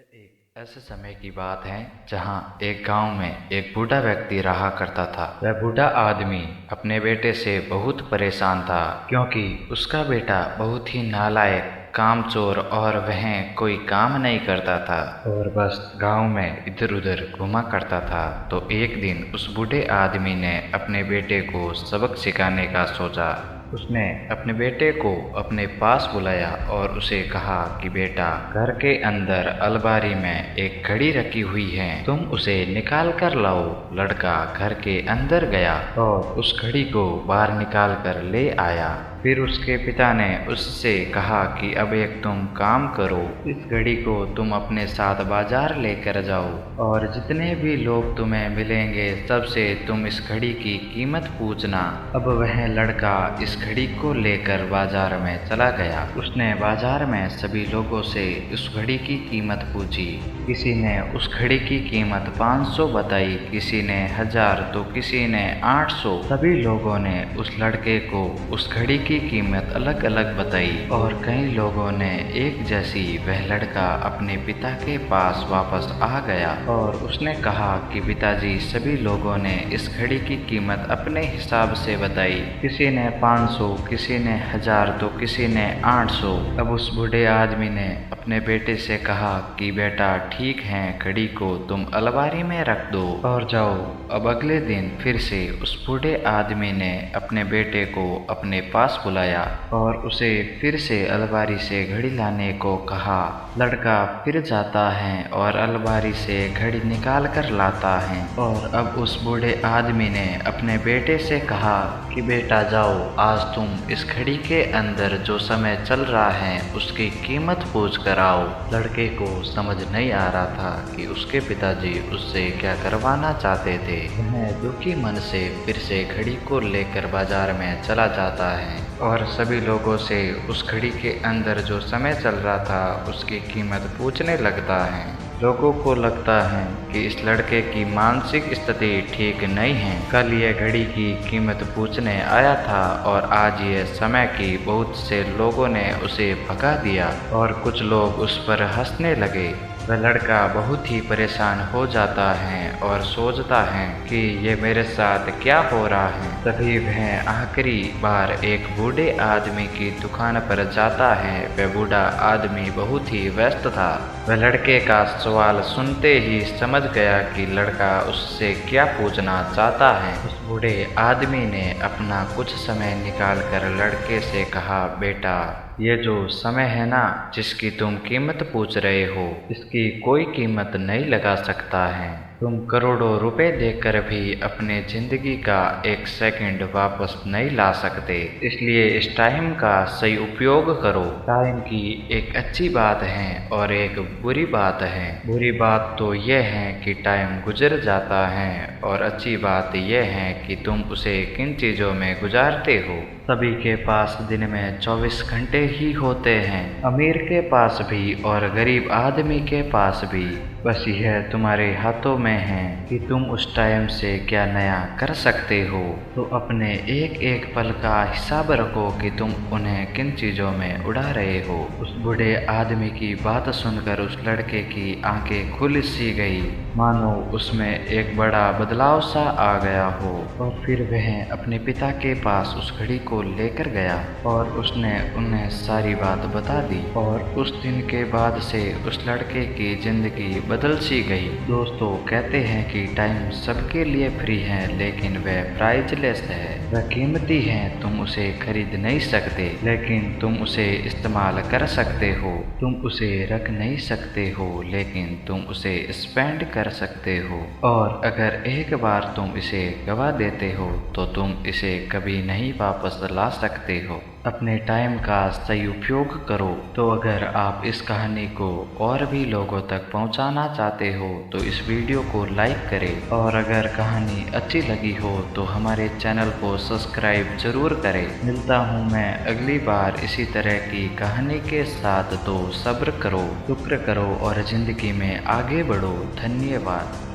यह एक ऐसे समय की बात है जहाँ एक गांव में एक बूढ़ा व्यक्ति रहा करता था। वह बूढ़ा आदमी अपने बेटे से बहुत परेशान था, क्योंकि उसका बेटा बहुत ही नालायक, कामचोर और वह कोई काम नहीं करता था और बस गांव में इधर उधर घुमा करता था। तो एक दिन उस बूढ़े आदमी ने अपने बेटे को सबक सिखाने का सोचा। उसने अपने बेटे को अपने पास बुलाया और उसे कहा कि बेटा, घर के अंदर अलमारी में एक घड़ी रखी हुई है, तुम उसे निकाल कर लाओ। लड़का घर के अंदर गया और उस घड़ी को बाहर निकाल कर ले आया। फिर उसके पिता ने उससे कहा कि अब एक तुम काम करो, इस घड़ी को तुम अपने साथ बाजार लेकर जाओ और जितने भी लोग तुम्हें मिलेंगे सबसे तुम इस घड़ी की कीमत पूछना। अब वह लड़का इस घड़ी को लेकर बाजार में चला गया। उसने बाजार में सभी लोगों से उस घड़ी की कीमत पूछी। किसी ने उस घड़ी की कीमत 500 बताई, किसी ने 1000 तो किसी ने 800। सभी लोगों ने उस लड़के को उस घड़ी की कीमत अलग अलग बताई और कई लोगों ने एक जैसी। वह लड़का अपने पिता के पास वापस आ गया और उसने कहा कि पिताजी, सभी लोगों ने इस घड़ी की कीमत अपने हिसाब से बताई। किसी ने 500, किसी ने 1000 तो किसी ने 800। अब उस बूढ़े आदमी ने अपने बेटे से कहा कि बेटा ठीक है, घड़ी को तुम अलमारी में रख दो और जाओ। अब अगले दिन फिर से उस बूढ़े आदमी ने अपने बेटे को अपने पास बुलाया और उसे फिर से अलमारी से घड़ी लाने को कहा। लड़का फिर जाता है और अलमारी से घड़ी निकाल कर लाता है और अब उस बूढ़े आदमी ने अपने बेटे से कहा कि बेटा जाओ, आज तुम इस घड़ी के अंदर जो समय चल रहा है उसकी कीमत पूछ कर आओ। लड़के को समझ नहीं आ रहा था कि उसके पिताजी उससे क्या करवाना चाहते थे। वह दुखी मन से फिर से घड़ी को लेकर बाजार में चला जाता है और सभी लोगों से उस घड़ी के अंदर जो समय चल रहा था उसकी कीमत पूछने लगता है। लोगों को लगता है कि इस लड़के की मानसिक स्थिति ठीक नहीं है। कल ये घड़ी की कीमत पूछने आया था और आज ये समय की बहुत से लोगों ने उसे भगा दिया और कुछ लोग उस पर हंसने लगे। वह लड़का बहुत ही परेशान हो जाता है और सोचता है कि ये मेरे साथ क्या हो रहा है। तभी वह आखिरी बार एक बूढ़े आदमी की दुकान पर जाता है। वह बूढ़ा आदमी बहुत ही व्यस्त था। वह लड़के का सवाल सुनते ही समझ गया कि लड़का उससे क्या पूछना चाहता है। उस बूढ़े आदमी ने अपना कुछ समय निकाल कर लड़के से कहा, बेटा, ये जो समय है ना जिसकी तुम कीमत पूछ रहे हो, इसकी कोई कीमत नहीं लगा सकता है। तुम करोड़ों रुपए देकर भी अपने जिंदगी का एक सेकंड वापस नहीं ला सकते। इसलिए इस टाइम का सही उपयोग करो। टाइम की एक अच्छी बात है और एक बुरी बात है। बुरी बात तो यह है कि टाइम गुजर जाता है और अच्छी बात यह है कि तुम उसे किन चीज़ों में गुजारते हो। सभी के पास दिन में 24 घंटे ही होते हैं, अमीर के पास भी और गरीब आदमी के पास भी। बस यह तुम्हारे हाथों में है कि तुम उस टाइम से क्या नया कर सकते हो। तो अपने एक एक पल का हिसाब रखो कि तुम उन्हें किन चीज़ों में उड़ा रहे हो। उस बूढ़े आदमी की बात सुनकर उस लड़के की आंखें खुल सी गई, मानो उसमें एक बड़ा बदलाव सा आ गया हो। और फिर वह अपने पिता के पास उस घड़ी को लेकर गया और उसने उन्हें सारी बात बता दी और उस दिन के बाद से उस लड़के की जिंदगी बदल सी गई। दोस्तों, कहते हैं कि टाइम सबके लिए फ्री है, लेकिन वह प्राइजलेस है। वह कीमती है, तुम उसे खरीद नहीं सकते, लेकिन तुम उसे इस्तेमाल कर सकते हो। तुम उसे रख नहीं सकते हो, लेकिन तुम उसे स्पेंड कर सकते हो। और अगर एक बार तुम इसे गवा देते हो तो तुम इसे कभी नहीं वापस ला सकते हो। अपने टाइम का सही उपयोग करो। तो अगर आप इस कहानी को और भी लोगों तक पहुंचाना चाहते हो तो इस वीडियो को लाइक करें और अगर कहानी अच्छी लगी हो तो हमारे चैनल को सब्सक्राइब जरूर करें। मिलता हूं मैं अगली बार इसी तरह की कहानी के साथ। तो सब्र करो, शुक्र करो और ज़िंदगी में आगे बढ़ो। धन्यवाद।